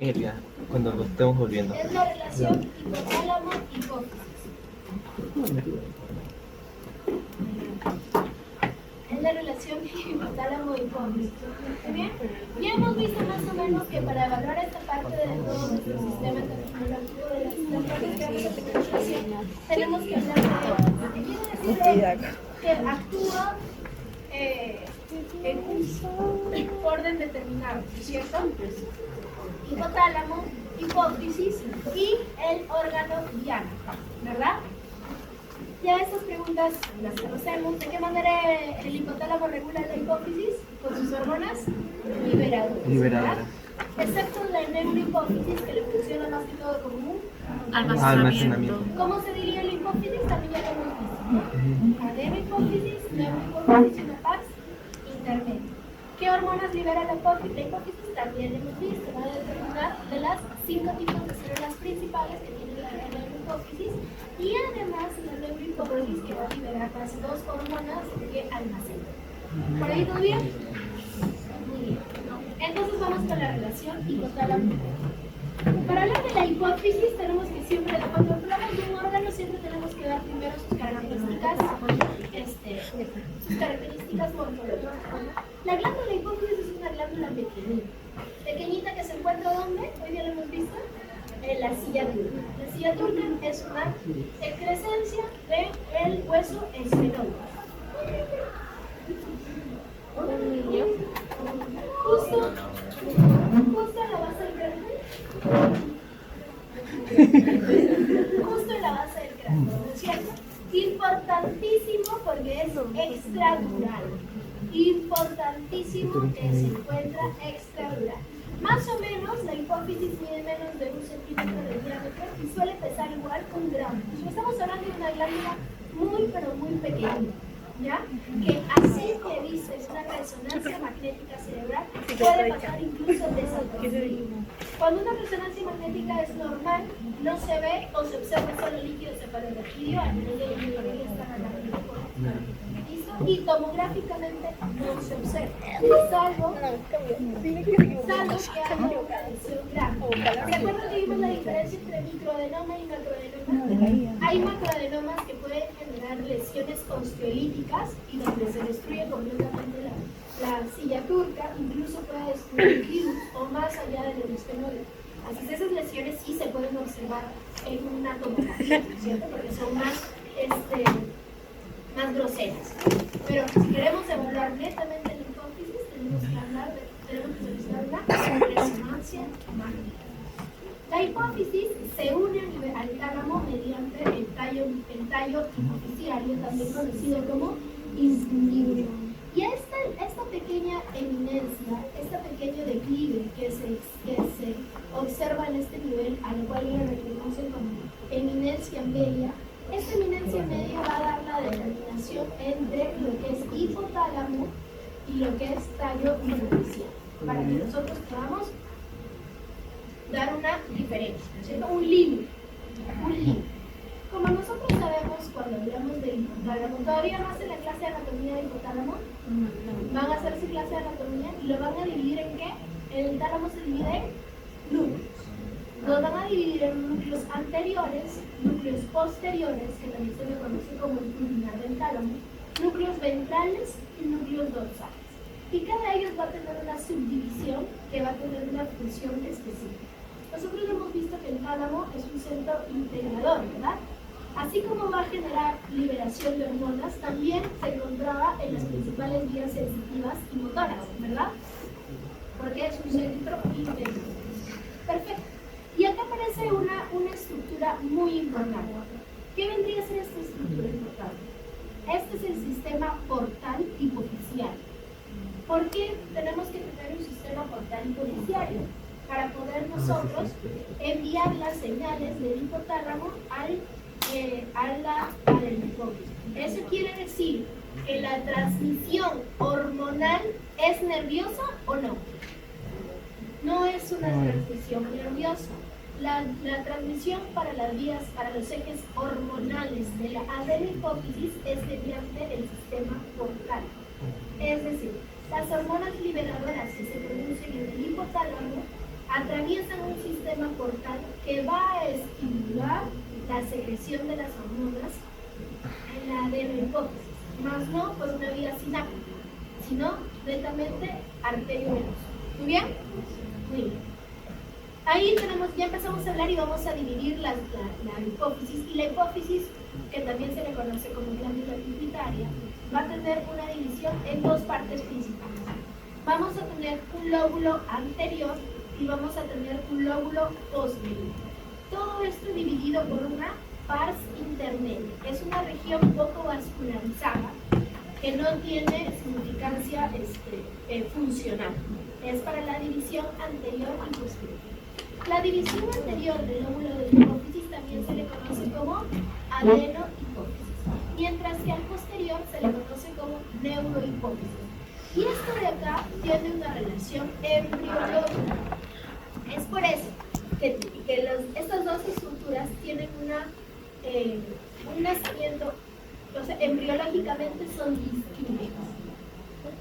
Ya, cuando lo estemos volviendo. Es la relación hipotálamo-hipófisis. Es la relación hipotálamo-hipófisis. ¿Muy bien? Ya hemos visto más o menos que para evaluar esta parte de todo nuestro sistema tecnológico de las partes que vamos a comunicación, tenemos que hablar de lo que quiere decir que actúa en un orden determinado, ¿cierto? Hipotálamo, hipófisis y el órgano diana, ¿verdad? Ya estas preguntas las conocemos. ¿De qué manera el hipotálamo regula la hipófisis? Con sus hormonas liberadoras. ¿Verdad? Excepto la neurohipófisis, que le funciona más que todo como un Almacenamiento. ¿Cómo se diría la hipófisis? También ya lo hemos visto. Adenohipófisis, neurohipófisis y una paz intermedia. ¿Qué hormonas libera la hipófisis? La hipófisis también hemos visto, va a determinar de las 5 tipos de células principales que tiene la neurohipófisis y además la neurohipófisis que va a liberar las 2 hormonas que almacena. ¿Por ahí todo bien? Muy bien. Entonces vamos con la relación hipotálamo. Para hablar de la hipófisis tenemos que siempre, cuando hablamos de un órgano, siempre tenemos que dar primero sus características morfológicas. La glándula hipófisis es una glándula pequeñita que se encuentra ¿dónde? Hoy día lo hemos visto, en la silla turca. La silla turca es una excrescencia del hueso esfenóide. Justo en la base del cráneo. Justo en la base del cráneo, ¿no es cierto? Importantísimo porque es extradural. Importantísimo que se encuentra extradural. Más o menos la hipófisis mide menos de 1 centímetro de diámetro y suele pesar igual 1 gramo. Estamos hablando de una glándula muy pero muy pequeña, ¿ya? Que así que dices una resonancia magnética cerebral puede pasar incluso desapercibido. Cuando una resonancia magnética es normal, no se ve o se observa solo líquido cefalorraquídeo a nivel de y tomográficamente no se observa, salvo que haya una lesión grave. ¿Recuerdan que vimos la diferencia entre microadenoma y macroadenoma? Hay macroadenomas que pueden generar lesiones osteolíticas y donde se destruye completamente la silla turca, incluso puede destruir el virus o más allá del esfenoide. Así que esas lesiones sí se pueden observar en una tomografía, ¿cierto? Porque son más groseras. Pero si queremos evaluar netamente la hipófisis, tenemos que realizar una resonancia magnética. La hipófisis se une al tálamo mediante el tallo hipofisiario, también conocido como infundibulum. Y esta pequeña eminencia, este pequeño declive que se observa en este nivel, al cual le reconocen como eminencia media, esta eminencia media va a dar la determinación entre lo que es hipotálamo y lo que es tallo hipofisiario, para que nosotros podamos dar una diferencia, ¿cierto? Un límite. Como nosotros sabemos cuando hablamos de hipotálamo, todavía no hacen la clase de anatomía de hipotálamo, van a hacer su clase de anatomía y lo van a dividir en ¿qué? El tálamo se divide en núcleos. Nos van a dividir en núcleos anteriores, núcleos posteriores, que también se le conoce como el pulmonar del tálamo, núcleos ventrales y núcleos dorsales. Y cada de ellos va a tener una subdivisión que va a tener una función específica. Nosotros hemos visto que el tálamo es un centro integrador, ¿verdad? Así como va a generar liberación de hormonas, también se encontraba en las principales vías sensitivas y motoras, ¿verdad? Porque es un centro integrador. Perfecto. Y acá aparece una estructura muy importante. ¿Qué vendría a ser esta estructura importante? Este es el sistema portal hipofisiario. ¿Por qué tenemos que tener un sistema portal hipofisiario? Para poder nosotros enviar las señales del hipotálamo al hipófisis. Eso quiere decir que la transmisión hormonal es nerviosa o no. No es una transmisión nerviosa. La transmisión para las vías, para los ejes hormonales de la adenihipófisis es mediante el sistema portal. Es decir, las hormonas liberadoras que se producen en el hipotálamo atraviesan un sistema portal que va a estimular la secreción de las hormonas en la adenohipófisis, más no por una vía sináptica, sino netamente arteriovenosa. ¿Muy bien? Muy bien. Ahí ya empezamos a hablar y vamos a dividir la hipófisis, y la hipófisis, que también se le conoce como glándula pituitaria, va a tener una división en dos partes principales. Vamos a tener un lóbulo anterior y vamos a tener un lóbulo posterior. Todo esto dividido por una pars intermedia. Es una región poco vascularizada que no tiene significancia funcional. Es para la división anterior y posterior. La división anterior del lóbulo de la hipófisis también se le conoce como adenohipófisis, mientras que al posterior se le conoce como neurohipófisis. Y esto de acá tiene una relación embriológica. Es por eso que estas dos estructuras tienen un nacimiento, o sea, embriológicamente son distintas.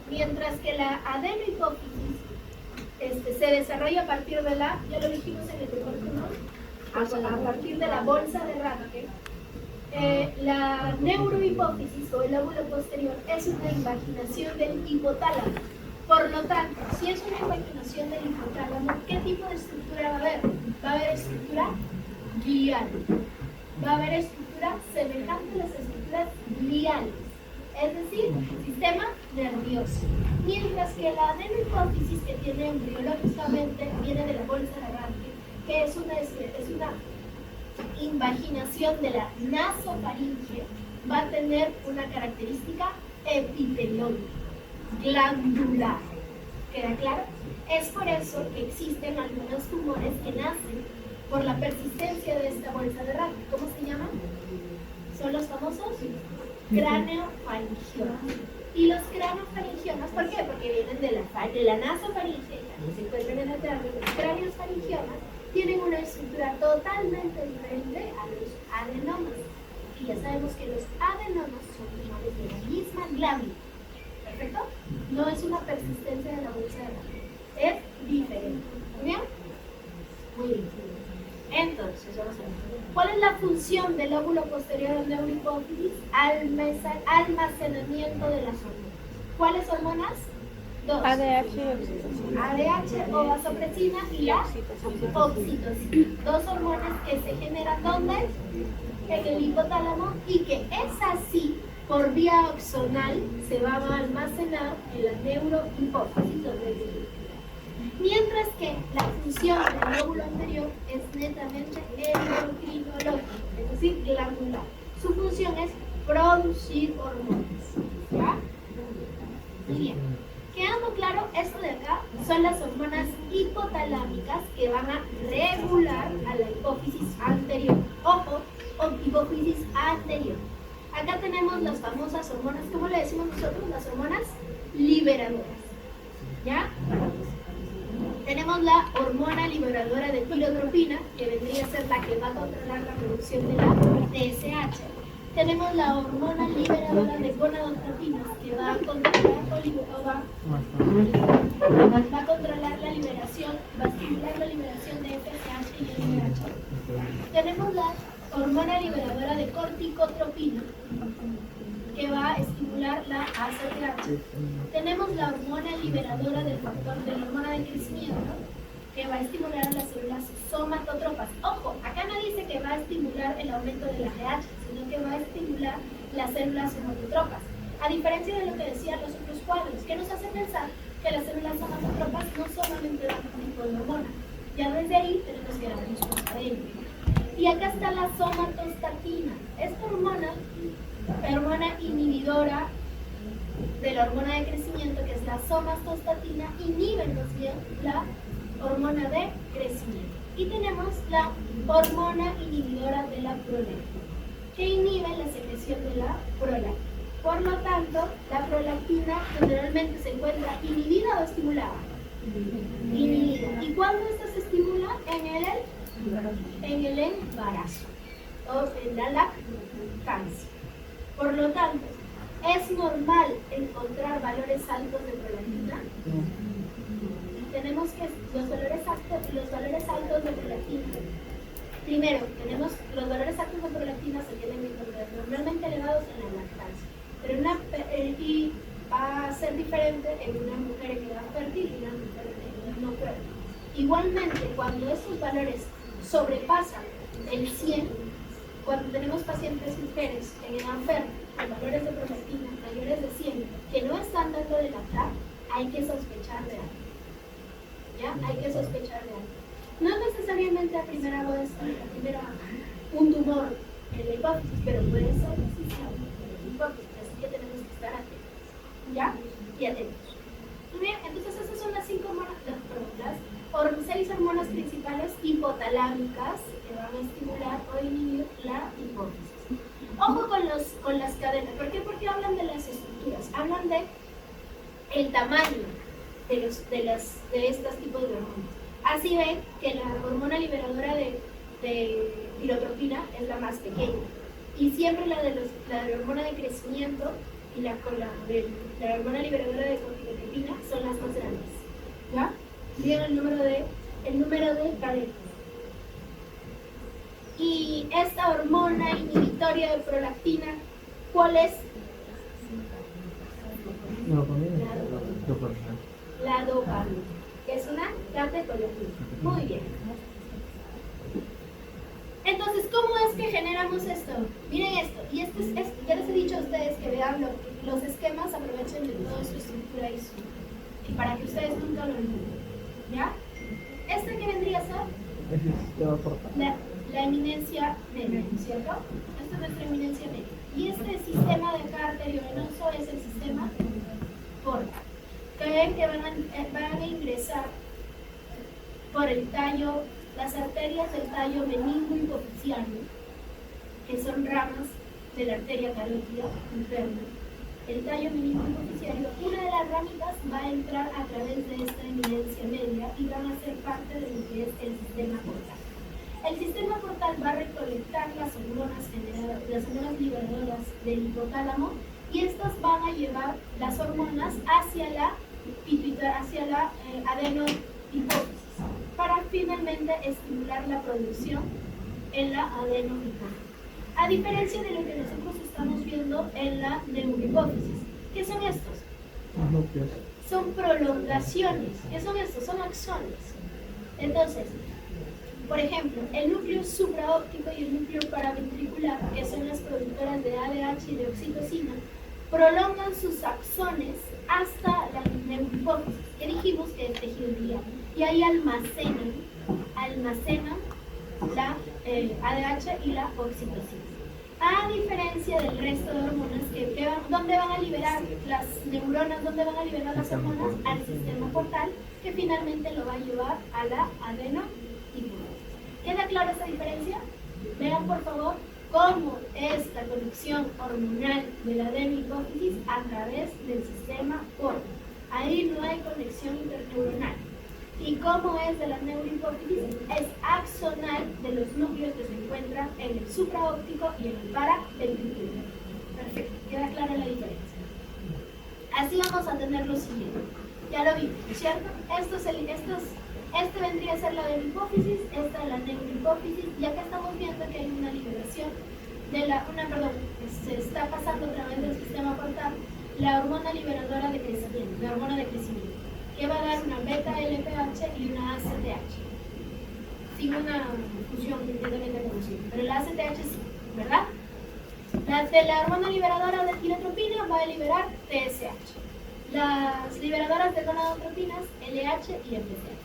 Mientras que la adenohipófisis se desarrolla a partir de ya lo dijimos en el primer turno, a partir de la bolsa de Rathke. La neurohipófisis o el lóbulo posterior es una invaginación del hipotálamo. Por lo tanto, si es una invaginación del hipotálamo, ¿qué tipo de estructura va a haber? Va a haber estructura glial. Va a haber estructura semejante a las estructuras gliales, es decir, sistema nervioso. Mientras que la adenohipófisis, que tiene embriológicamente, viene de la bolsa de Rathke, que es una invaginación de la nasofaringe, va a tener una característica epiteliológica, glandular. ¿Queda claro? Es por eso que existen algunos tumores que nacen por la persistencia de esta bolsa de Rathke. ¿Cómo se llaman? Son los famosos craneofaringiomas. Y los craneofaringiomas, ¿por qué? Porque vienen de la nasofaringe, que se encuentran en el cráneo. Los craneofaringiomas tienen una estructura totalmente diferente a los adenomas. Y ya sabemos que los adenomas son tumores de la misma glándula. ¿Perfecto? No es una persistencia de la bolsa de Rathke. Es diferente. ¿Muy bien? Muy bien. Entonces, vamos a ver. ¿Cuál es la función del lóbulo posterior de neurohipófisis? Almacenamiento de las hormonas. ¿Cuáles hormonas? Dos. ADH y oxitocina. ADH o vasopresina y la oxitocina. Dos hormonas que se generan ¿dónde? En el hipotálamo, y que es así, por vía axonal, se van a almacenar en la neurohipófisis, donde mientras que la función del lóbulo anterior es netamente endocrinológica, es decir, glandular. Su función es producir hormonas. ¿Ya? Muy bien. Quedando claro, esto de acá son las hormonas hipotalámicas que van a regular a la hipófisis anterior. Ojo, hipófisis anterior. Acá tenemos las famosas hormonas, ¿cómo le decimos nosotros? Las hormonas liberadoras. ¿Ya? Tenemos la hormona liberadora de tirotropina, que vendría a ser la que va a controlar la producción de la TSH. Tenemos la hormona liberadora de gonadotropinas, que va a controlar la liberación, va a estimular la liberación de FSH y LH. Tenemos la hormona liberadora de corticotropina, que va a estimular la ACTH. Tenemos la hormona liberadora del factor de la hormona de crecimiento, que va a estimular a las células somatotropas. Ojo, acá no dice que va a estimular el aumento de la RH, sino que va a estimular las células somatotropas. A diferencia de lo que decían los otros cuadros, que nos hace pensar que las células somatotropas no solamente dan un tipo de hormona. Ya desde ahí tenemos que darnos cuenta de ello. Y acá está la somatostatina. Esta hormona inhibidora de la hormona de crecimiento, que es la somatostatina, inhibe más bien la hormona de crecimiento. Y tenemos la hormona inhibidora de la prolactina, que inhibe la secreción de la prolactina. Por lo tanto, la prolactina generalmente se encuentra inhibida o estimulada. Inhibida. ¿Y cuándo esta se estimula? En el embarazo o en la lactancia. Por lo tanto, ¿es normal encontrar valores altos de prolactina? tenemos que los valores altos de prolactina. Primero, tenemos los valores altos de prolactina se tienen que encontrar normalmente elevados en la lactancia, pero y va a ser diferente en una mujer en edad fértil y una mujer en edad no fértil. Igualmente, cuando estos valores sobrepasan el 100, cuando tenemos pacientes mujeres en edad fértil con valores de prolactina mayores de 100 que no están dando de lactar, hay que sospechar de algo. ¿Ya? Hay que sospechar de algo. No necesariamente a primera un tumor en la hipófisis, pero puede ser que sí sea un tumor en la hipófisis, así que tenemos que estar atentos. ¿Ya? Y atentos. Muy bien, entonces esas son las 5 hormonas, las 6 hormonas principales hipotalámicas que van a estimular o inhibir la hipófisis. Ojo con las cadenas. ¿Por qué? Porque hablan de las estructuras, hablan de el tamaño de estos tipos de hormonas. Así ven que la hormona liberadora de tirotropina es la más pequeña y siempre la de la hormona de crecimiento y la hormona liberadora de corticotropina son las más grandes. ¿Ya? Miren el número de cadenas. Y esta hormona inhibitoria de prolactina, ¿cuál es? La dopamina, que es una catecolina. Muy bien. Entonces, ¿cómo es que generamos esto? Miren esto, y ya les he dicho a ustedes que vean los esquemas, aprovechen de toda su estructura y para que ustedes nunca lo olviden. ¿Ya? ¿Esta qué vendría a ser? La eminencia media, ¿cierto? Esta es nuestra eminencia media. Y este sistema de acá arteriovenoso es el sistema portal. Que ven que van a ingresar por el tallo, las arterias del tallo meningo-hipofisiario, que son ramas de la arteria carótida interna. El tallo meningo-hipofisiario, una de las ramitas va a entrar a través de esta eminencia media y van a ser parte de lo que es el sistema portal. El sistema portal va a recolectar las hormonas liberadoras del hipotálamo y estas van a llevar las hormonas hacia la adenohipófisis para finalmente estimular la producción en la adenohipófisis. A diferencia de lo que nosotros estamos viendo en la neurohipófisis. ¿Qué son estos? Son prolongaciones. ¿Qué son estos? Son axones. Entonces, por ejemplo, el núcleo supraóptico y el núcleo paraventricular, que son las productoras de ADH y de oxitocina, prolongan sus axones hasta la neurohipófisis, que dijimos que es tejido biliar, y ahí almacenan la ADH y la oxitocina. A diferencia del resto de hormonas, ¿dónde van a liberar las neuronas? ¿Dónde van a liberar las hormonas? Al sistema portal, que finalmente lo va a llevar a la adenohipófisis. ¿Queda clara esta diferencia? Vean por favor cómo es la conexión hormonal de la adenohipófisis a través del sistema portal. Ahí no hay conexión interneuronal. ¿Y cómo es de la neurohipófisis? Es axonal de los núcleos que se encuentran en el supraóptico y en el paraventricular. Perfecto, queda clara la diferencia. Así vamos a tener lo siguiente. Ya lo vimos, ¿cierto? Este vendría a ser la hipófisis, esta es la neurohipófisis, y acá estamos viendo que hay una liberación se está pasando a través del sistema portal la hormona liberadora de crecimiento, la hormona de crecimiento, que va a dar una beta-LPH y una ACTH, sin una fusión completamente conocida, pero la ACTH sí, ¿verdad? La hormona liberadora de tirotropina va a liberar TSH. Las liberadoras de gonadotropinas, LH y FSH.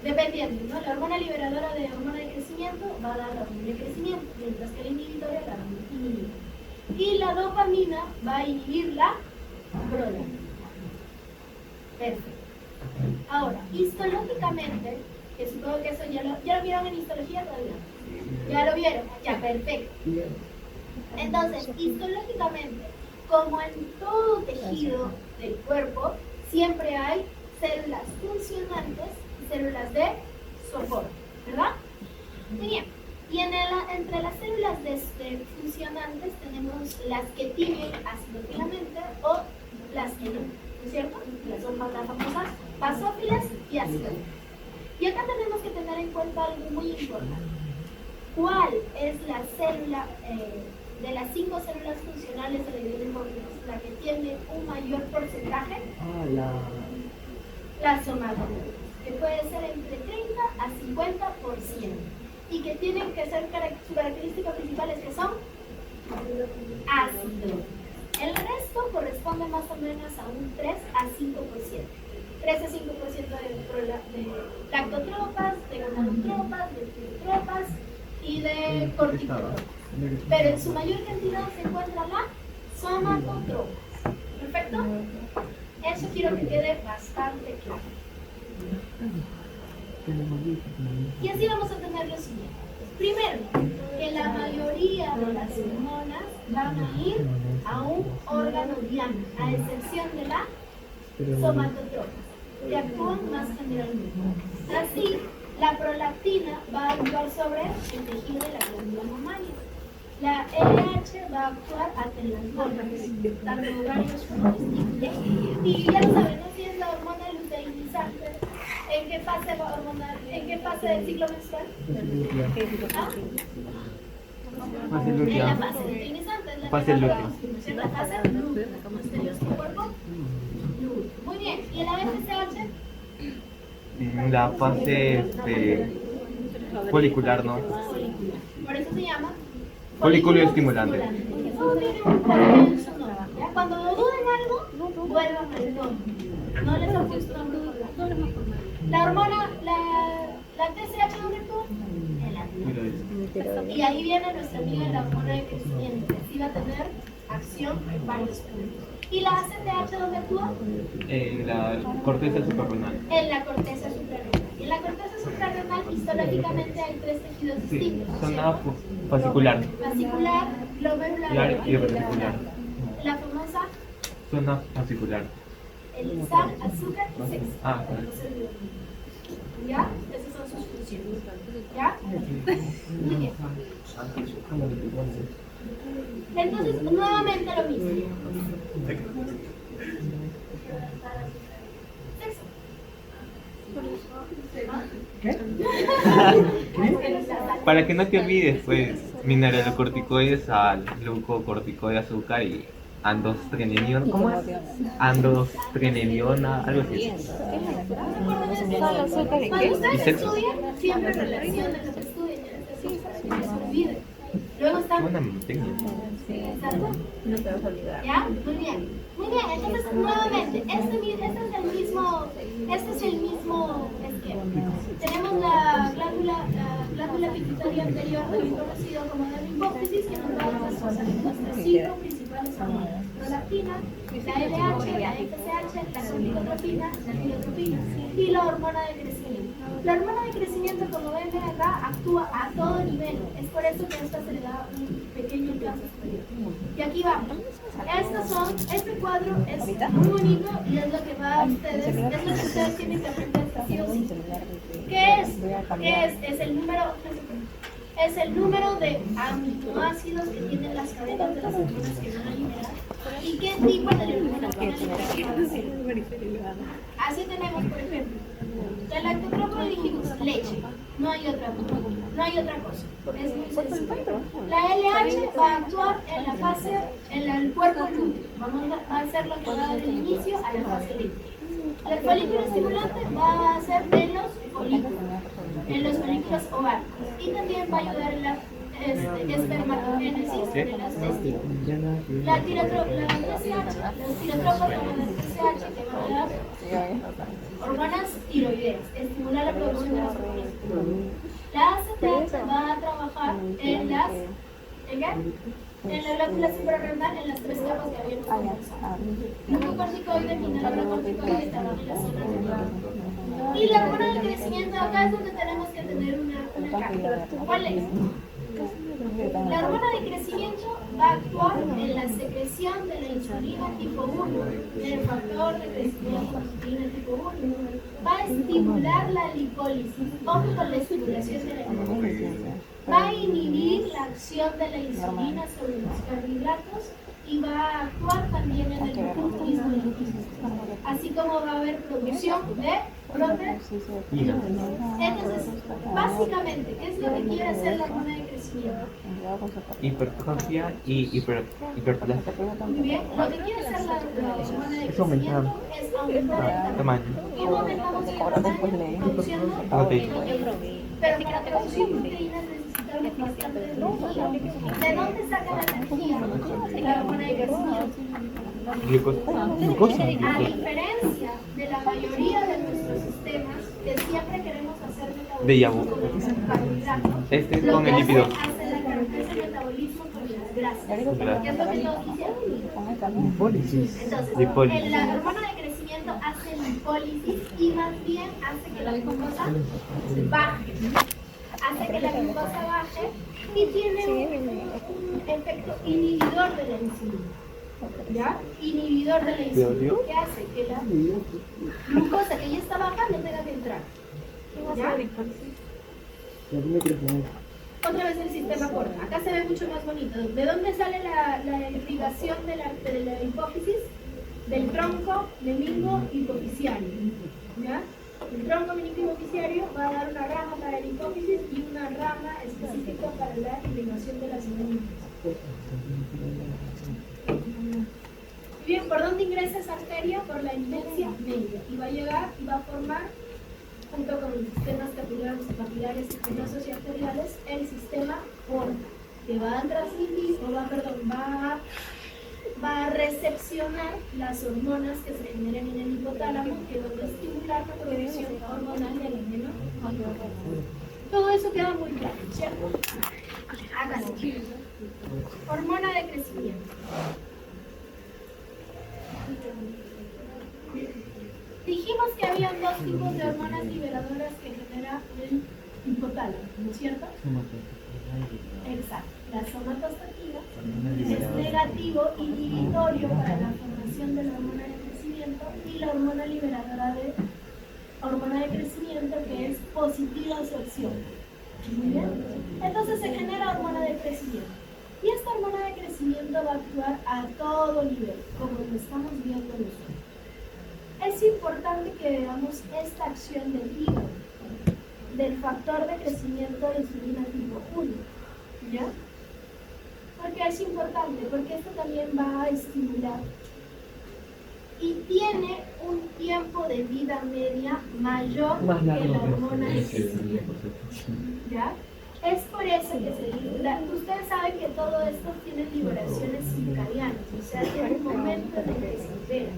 Dependiendo, ¿no? La hormona liberadora de hormona de crecimiento va a dar la hormona de crecimiento, mientras que la inhibitoria la va a inhibir. Y la dopamina va a inhibir la prolactina. Perfecto. Ahora, histológicamente, que supongo que eso ya lo vieron en histología todavía. ¿Ya lo vieron? Ya, perfecto. Entonces, histológicamente, como en todo tejido del cuerpo, siempre hay células funcionantes y células de soporte, ¿verdad? Muy bien. Y entre las células funcionantes tenemos las que tienen ácido filamento o las que no, ¿no es cierto? Las famosas basófilas y ácidos. Y acá tenemos que tener en cuenta algo muy importante. ¿Cuál es la célula de las 5 células funcionales de la hipófisis, la que tiene un mayor porcentaje? La somatotropos, que puede ser entre 30 a 50%. Y que tienen que ser sus características principales, que son ácidos. El resto corresponde más o menos a un 3 a 5%. 3 a 5% de lactotropas, de gonadotropas, de piotropas y de corticotropas. Pero en su mayor cantidad se encuentra la somatotropas. ¿Perfecto? Eso quiero que quede bastante claro. Y así vamos a tener lo siguiente. Primero, que la mayoría de las hormonas van a ir a un órgano diana, a excepción de la somatotropas, que actúan más generalmente. Así, la prolactina va a actuar sobre el tejido de la glándula mamaria. La LH va a actuar hasta en las gónadas, tanto ovarios como testículos. Y ya lo saben, ¿no? Si es la hormona luteinizante, ¿en qué fase hormonal, en qué fase del ciclo menstrual? ¿Ah? En la fase luteinizante, es la Fase lútea. en la fase lútea, como está en nuestro cuerpo. Lútea. Muy bien, ¿y en la FSH? En la fase folicular, ¿no? Folicular. Por eso se llama Folículo estimulante. Porque todo tiene un porqué en su nombre, ¿ya? Cuando lo duden algo, vuelvan al nombre. No les acostumbro a hablar. La hormona, la TSH, ¿dónde actúa? En la tiroides. Y ahí viene nuestra amiga la hormona de crecimiento. Así va a tener acción en varios puntos. ¿Y la ACTH dónde actúa? En la corteza suprarrenal. En la corteza suprarrenal. Y en la corteza suprarrenal, histológicamente, hay 3 tejidos Sí, distintos. zona fascicular. Fascicular, glomerular Y reticular. La famosa, Zona fascicular. el sal, azúcar y sexo. Ah, No se olviden. ¿Ya? Esas son sus funciones. ¿Ya? Muy bien. Entonces, nuevamente lo mismo. Sexo. Para que no te olvides, pues, mineralocorticoides al glucocorticoide azúcar y andostrenediona. ¿Cómo es? Andostrenediona, algo así. Sal, azúcar y Cuando qué. ustedes sexo. estudian, siempre relacionan lo que estudian. No se olviden. Luego están. Buena técnica. Exacto. No te vas a olvidar. ¿Ya? Muy bien. Muy bien. Entonces, nuevamente, este es el mismo esquema. Tenemos la glándula pituitaria anterior, también conocido como la hipófisis, que nos va a dar nuestras 5 principales hormonas: prolactina, la LH, la FSH, la corticotropina, la tirotropina y la hormona de crecimiento. La hormona de crecimiento, como ven acá, actúa a todo nivel. Es por eso que a esta se le da un pequeño alcance superior. Y aquí vamos. Este cuadro es muy bonito y es lo que va a ustedes, es lo que ustedes tienen que aprender sí o sí. ¿Qué es? Es el número. Es el número de aminoácidos que tienen las cadenas de las hormonas que van a liberar y qué tipo de hormonas van a liberar. Así tenemos, por ejemplo, la lactotropa dijimos leche, no hay otra cosa. Es muy sencillo. La LH va a actuar en la fase, en el cuerpo lúteo. Vamos a hacer lo que va a dar el inicio a la fase lútea. El folículo estimulante va a ser en los folículos ováricos y también va a ayudar en la espermatogénesis de las testículas. La tirotropa, los tirotropas como la TSH que van a dar hormonas tiroideas, estimular la producción de las hormonas tiroideas. La ACTH va a trabajar en la glándula suprarrenal en las 3 capas que habíamos conversado. Glucocorticoide, mineralocorticoide y también la zona de. Y la hormona del crecimiento, acá es donde tenemos que tener una carga. ¿Cuál es? La hormona de crecimiento va a actuar en la secreción de la insulina tipo 1, el factor de crecimiento de insulina tipo 1. Va a estimular la lipólisis, ojo con la estimulación de la lipólisis. Va a inhibir la acción de la insulina sobre los carbohidratos y va a actuar también en el metabolismo del lípido. Así como va a haber producción de proteínas. Entonces, básicamente, ¿qué es lo que quiere hacer la hormona de crecimiento? Hipertrofia y hiperplasia. Muy bien, lo que quiere hacer la hormona de crecimiento es aumentar el Tamaño. ¿Cómo aumentamos el tamaño? Produciendo proteínas. Pero para producir proteínas necesitamos bastante energía. ¿De dónde saca la energía la hormona de crecimiento? Glucosa. A diferencia de la mayoría de nuestros sistemas que siempre queremos hacer Déjà metabolismo vu. con los carbohidratos, Este es lo con que el lípido. hace metabolismo con las grasas. ¿Qué es lo que todos quisieron? Lipólisis. Entonces, Lipólisis. la hormona de crecimiento hace lipólisis y más bien hace que la glucosa baje. Hace que la glucosa baje y tiene un efecto inhibidor de la insulina. ¿Ya? Inhibidor de la insulina. ¿Qué hace? Que la glucosa que ya está baja no tenga que entrar. ¿Ya? Otra vez el sistema corta. Acá se ve mucho más bonito. ¿De dónde sale la irrigación de la hipófisis? Del tronco meningo hipoficiario. ¿Ya? El tronco meningo hipoficiario va a dar una rama para la hipófisis y una rama específica para la irrigación de las meninges. Bien, ¿por dónde ingresa esa arteria? Por la infencia media. Y va a llegar y va a formar, junto con los sistemas capilares, espinosos y arteriales, el sistema porta, que va a transmitir, va a recepcionar las hormonas que se generan en el hipotálamo, que van a estimular la producción hormonal del ameno. Todo eso queda muy claro, ¿cierto? Acá sí. Hormona de crecimiento. Dijimos que había dos tipos de hormonas liberadoras que genera el hipotálamo, ¿no es cierto? Exacto. La somatostatina es negativo inhibitorio para la formación de la hormona de crecimiento y la hormona liberadora de hormona de crecimiento que es positiva su acción. Muy bien. Entonces se genera hormona de crecimiento. Y esta hormona de crecimiento va a actuar a todo nivel, como lo estamos viendo nosotros. Es importante que veamos esta acción del hígado, del factor de crecimiento de insulina tipo 1. ¿Ya? Porque es importante, porque esto también va a estimular y tiene un tiempo de vida media mayor que la hormona de crecimiento. ¿Ya? Es por eso que ustedes saben que todo esto tiene liberaciones circadianas, o sea, tiene un momento en el que se libera.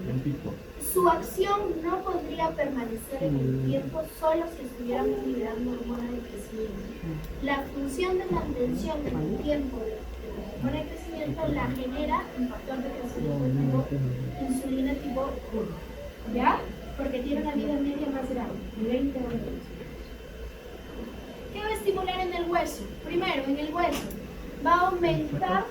Su acción no podría permanecer en el tiempo solo si estuviéramos liberando hormona de crecimiento. La función de mantención en el tiempo de la hormona de crecimiento la genera el factor de crecimiento tipo insulina tipo 1. ¿Ya? Porque tiene una vida media más grande, de 20 años. ¿Qué va a estimular en el hueso? Primero, en el hueso va a aumentar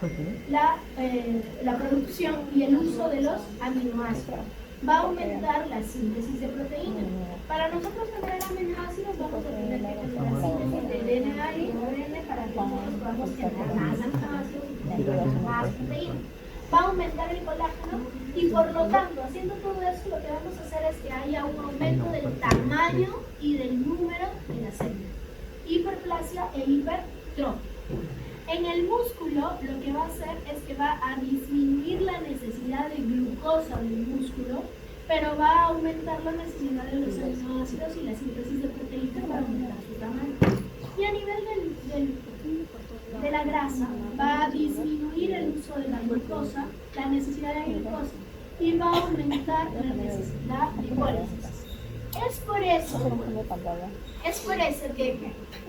la producción y el uso de los aminoácidos. Va a aumentar la síntesis de proteínas. Para nosotros generar aminoácidos vamos a tener que tener la síntesis de DNA y ARN para que nosotros podamos generar más aminoácidos y tener más proteínas. Va a aumentar el colágeno y por lo tanto, haciendo todo eso, lo que vamos a hacer es que haya un aumento del tamaño y del número de las células. Hiperplasia e hipertrofia. En el músculo lo que va a hacer es que va a disminuir la necesidad de glucosa del músculo, pero va a aumentar la necesidad de los aminoácidos y la síntesis de proteínas para aumentar su tamaño. Y a nivel de la grasa va a disminuir el uso de la glucosa, la necesidad de glucosa, y va a aumentar la necesidad de hipólisis. Es por eso que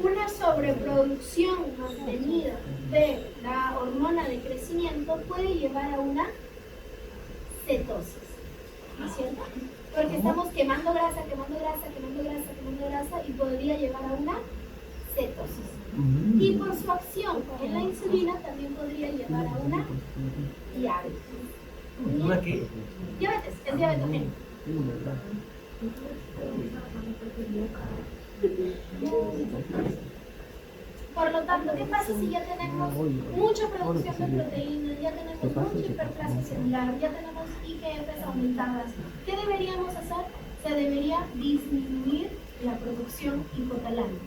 una sobreproducción mantenida de la hormona de crecimiento puede llevar a una cetosis, ¿no es cierto? Porque estamos quemando grasa y podría llevar a una cetosis. Y por su acción en la insulina también podría llevar a una diabetes. ¿Una qué? Diabetes, es diabetogénico. Por lo tanto, ¿qué pasa si ya tenemos mucha producción de proteínas, ya tenemos mucha hiperplasia celular, ya tenemos IGFs aumentadas? ¿Qué deberíamos hacer? Se debería disminuir la producción hipotalámica.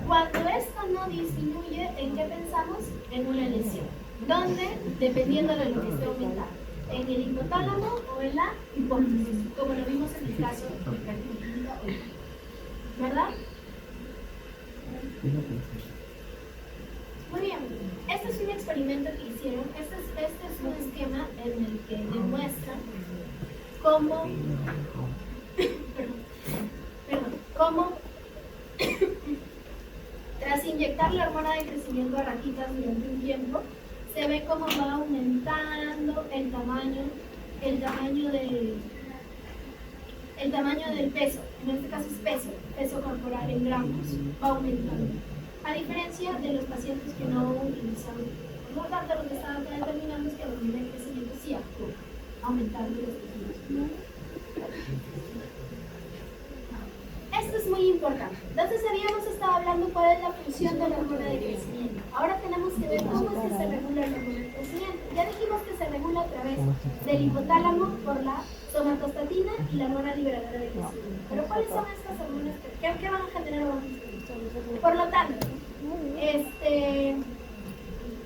Cuando esto no disminuye, ¿en qué pensamos? En una lesión. ¿Dónde? Dependiendo de lo que esté aumentando. ¿En el hipotálamo o en la hipófisis? Como lo vimos en el caso de hipertiroidismo hoy. ¿Verdad? Muy bien. Este es un experimento que hicieron. Este es un esquema en el que demuestran cómo... cómo tras inyectar la hormona de crecimiento a ratitas durante un tiempo, se ve cómo va aumentando el tamaño del peso. En este caso es peso corporal en gramos, va aumentando. A diferencia de los pacientes que no utilizan, por lo tanto, lo que estaban determinando es que la hormona de crecimiento sí actúa, aumentando los tejidos. Esto es muy importante. Entonces habíamos estado hablando cuál es la función de la hormona de crecimiento. Ahora tenemos que ver cómo es que se regula la hormona de crecimiento. Ya dijimos que se regula a través del hipotálamo por la somatostatina y la hormona liberadora de crecimiento. Pero ¿cuáles son estas hormonas? ¿Qué van a generar hormonas? Por lo tanto,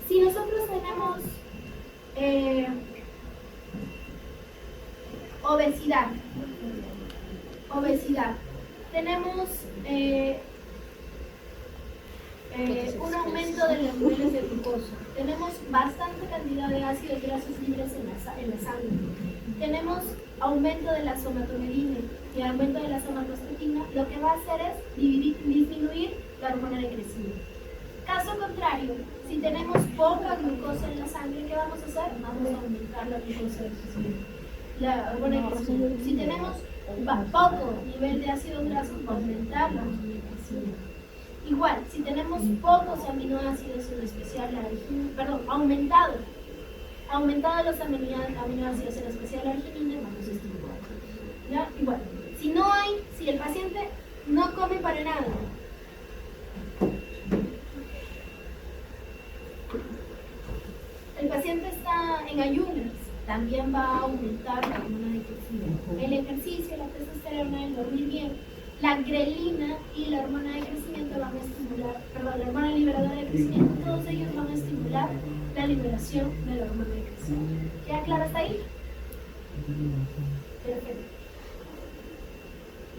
si nosotros tenemos obesidad, tenemos un aumento de los niveles de glucosa, tenemos bastante cantidad de ácidos grasos libres en la sangre, tenemos aumento de la somatolina y aumento de la somatostatina, lo que va a hacer es disminuir la hormona de crecimiento. Caso contrario, si tenemos poca glucosa en la sangre, ¿qué vamos a hacer? Vamos a aumentar la glucosa de crecimiento, la hormona de crecimiento. Si tenemos poco nivel de ácidos grasos, va a aumentar la hormona de crecimiento. Igual, si tenemos pocos aminoácidos, en especial la arginina, perdón, aumentados los aminoácidos, en especial la arginina, vamos a estimular. ¿Ya? Igual, si el paciente no come para nada, el paciente está en ayunas, también va a aumentar la hormona de crecimiento. El ejercicio, la testosterona, el dormir bien, la grelina y la hormona de crecimiento van a estimular, la hormona liberadora de crecimiento, todos ellos van a estimular la liberación de la hormona de crecimiento. ¿Queda claro hasta ahí? Perfecto.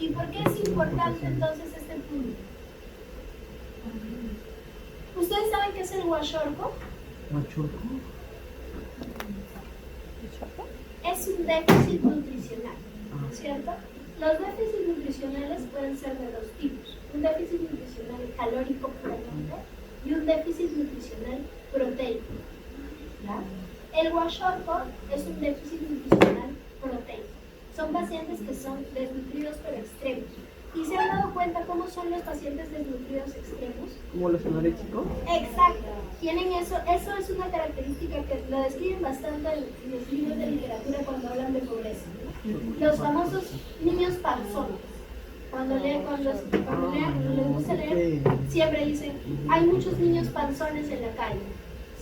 ¿Y por qué es importante entonces este punto? ¿Ustedes saben qué es el huachorco? Es un déficit nutricional, ¿cierto? Los déficits nutricionales pueden ser de dos tipos: un déficit nutricional calórico puramente y un déficit nutricional proteico. ¿Ya? El kwashiorkor es un déficit nutricional proteico. Son pacientes que son desnutridos pero extremos. ¿Y se han dado cuenta cómo son los pacientes desnutridos extremos? ¿Como los anoréxicos? Exacto. Tienen eso es una característica que lo describen bastante en los libros de literatura cuando hablan de pobreza. Los famosos niños panzones. Cuando les gusta leer, siempre dicen, hay muchos niños panzones en la calle.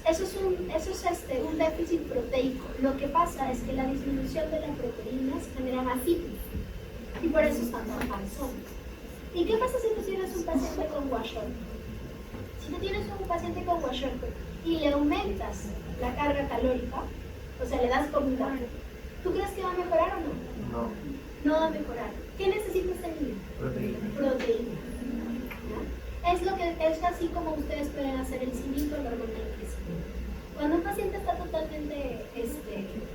Eso es un déficit proteico. Lo que pasa es que la disminución de las proteínas genera masitis. Y por eso están tan panzones. ¿Y qué pasa si tú tienes un paciente con kwashiorkor? Si tú tienes un paciente con kwashiorkor y le aumentas la carga calórica, o sea, le das comida, ¿tú crees que va a mejorar o no? No. No va a mejorar. ¿Qué necesita este niño? Proteína. Es así como ustedes pueden hacer el símil con la hormona de crecimiento. Cuando un paciente está totalmente,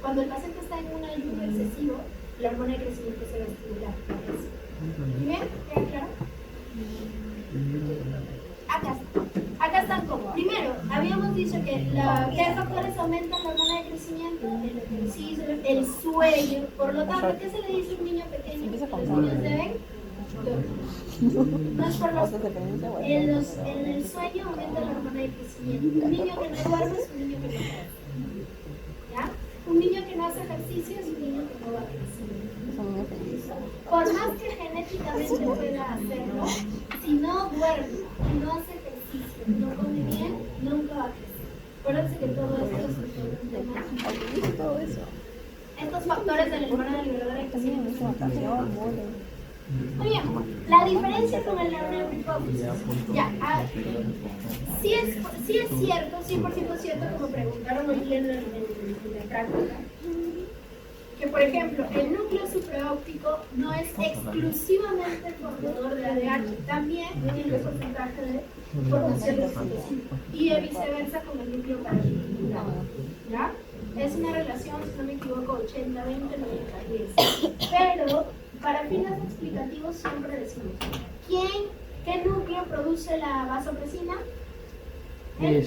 cuando el paciente está en un ayuno excesivo, la hormona de crecimiento se va a estimular. ¿Muy bien? ¿Queda claro? Acá están como. Primero, habíamos dicho que ¿qué factores aumentan la hormona de crecimiento? El ejercicio, el sueño. Por lo tanto, ¿qué se le dice a un niño pequeño? Los niños deben dormir. No es por los... En el sueño aumenta la hormona de crecimiento. Un niño que no duerme es un niño que no duerme. ¿Ya? Un niño que no hace ejercicio es un niño que no va a crecer. Por más que genéticamente pueda hacerlo, si no duerme y no hace ejercicio no come bien, nunca va a crecer. Acuérdense que todo esto es un tema. Todo eso. Estos factores de la hormona liberadora de También es una canción, mole. muy bien, la diferencia con el neuronal hipófisis. Ya, sí es cierto, 100% cierto, como preguntaron hoy día en la práctica, que por ejemplo, el núcleo supraóptico no es exclusivamente el formador de ADH, también tiene un porcentaje de formación de oxitocina, y viceversa con el núcleo paraventricular. ¿Ya? Es una relación, si no me equivoco, 80-20, 90-10. Pero para fines explicativos siempre decimos, ¿qué núcleo produce la vasopresina?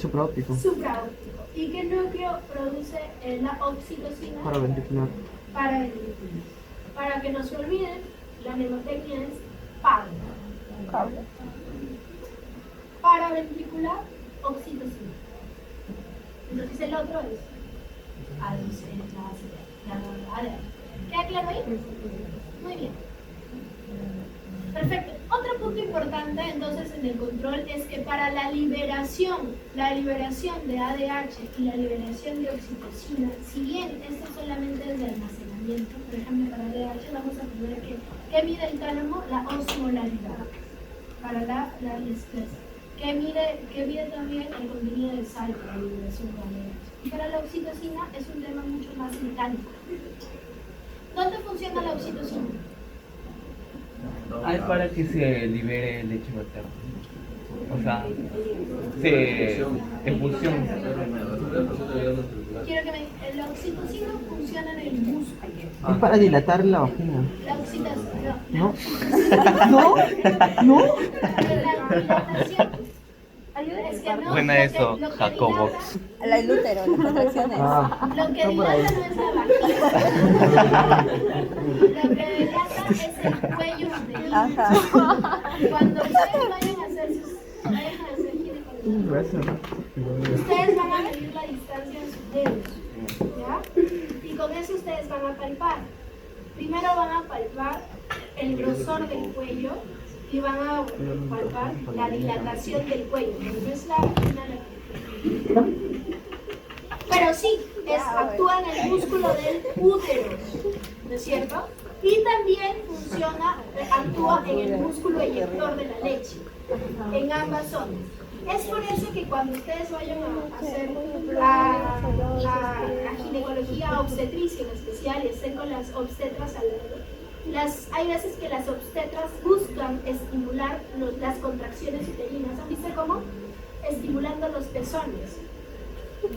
Supraóptico. Supraóptico. ¿Y qué núcleo produce la oxitocina? Paraventricular. Paraventricular. Para que no se olviden, la mnemotecnia es PAV. Paraventricular, oxitocina. Entonces el otro es ADH. ¿Queda claro ahí? Muy bien. Perfecto. Otro punto importante entonces en el control es que para la liberación de ADH y la liberación de oxitocina, si bien esto solamente es de almacenamiento, por ejemplo para ADH vamos a poner que ¿qué mide el tálamo? La osmolaridad para la estrés. ¿Qué mide también el contenido de sal para la liberación de ADH? Y para la oxitocina es un tema mucho más mecánico. ¿Dónde funciona la oxitocina? Es para que se libere leche materna. O sea, expulsión. Quiero que me digan, la oxitocina funciona en el músculo. Es para dilatar la vagina. La oxitocina, ¿No? ¿No? ¿No? la dilatación. Es que no, Buena eso, lo que Jacobo. El útero, las contracciones. Lo que por ahí. dilata no es la vagina. Lo que dilata es el cuello uterino. Ajá. Cuando ustedes vayan a hacer ginecología, ustedes van a medir la distancia en sus dedos, ¿ya? Y con eso ustedes van a palpar. Primero van a palpar el grosor del cuello y van a palpar la dilatación del cuello. No es la vagina la que... Pero sí, actúa en el músculo del útero, ¿no es cierto? Y también actúa en el músculo eyector de la leche, en ambas zonas. Es por eso que cuando ustedes vayan a hacer la ginecología obstetricia en especial y estén con las obstetras al lado, hay veces que las obstetras buscan estimular las contracciones uterinas. ¿Han visto cómo? Estimulando los pezones.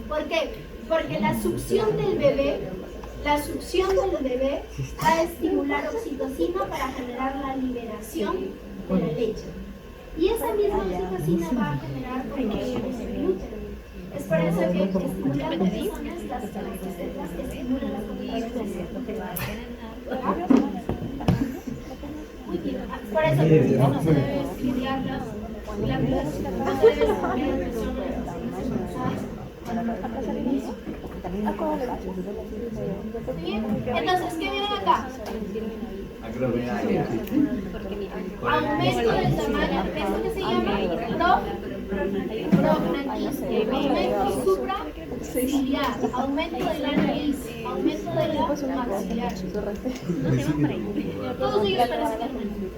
¿Por qué? Porque la succión del bebé va a estimular oxitocina para generar la liberación de la leche. Y esa misma oxitocina va a generar contracciones en el útero. Es por eso que estimulando pezones, las obstetras estimulan las contracciones. Muy bien. Por eso que no se debe estudiar las glándulas, no se debe estudiar el pezón. Bien, entonces, ¿qué vienen acá? Aumento del tamaño, ¿esto qué se llama? Prognathismo, aumento supraciliar, aumento de la nariz, aumento de la maxilar. Todos ellos parecen hermanos.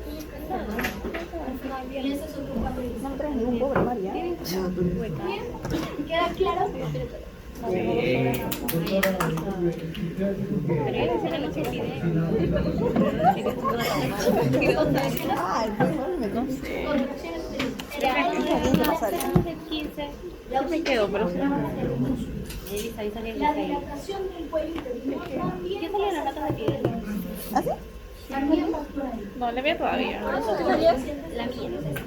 Y ese es otro cuadro. No me traes ningún pobre María. Bien, ¿queda claro? Me quedo, pero La dilatación del cuello uterino también ¿Ah, sí? también factura ahí. No, le veo todavía. La mía.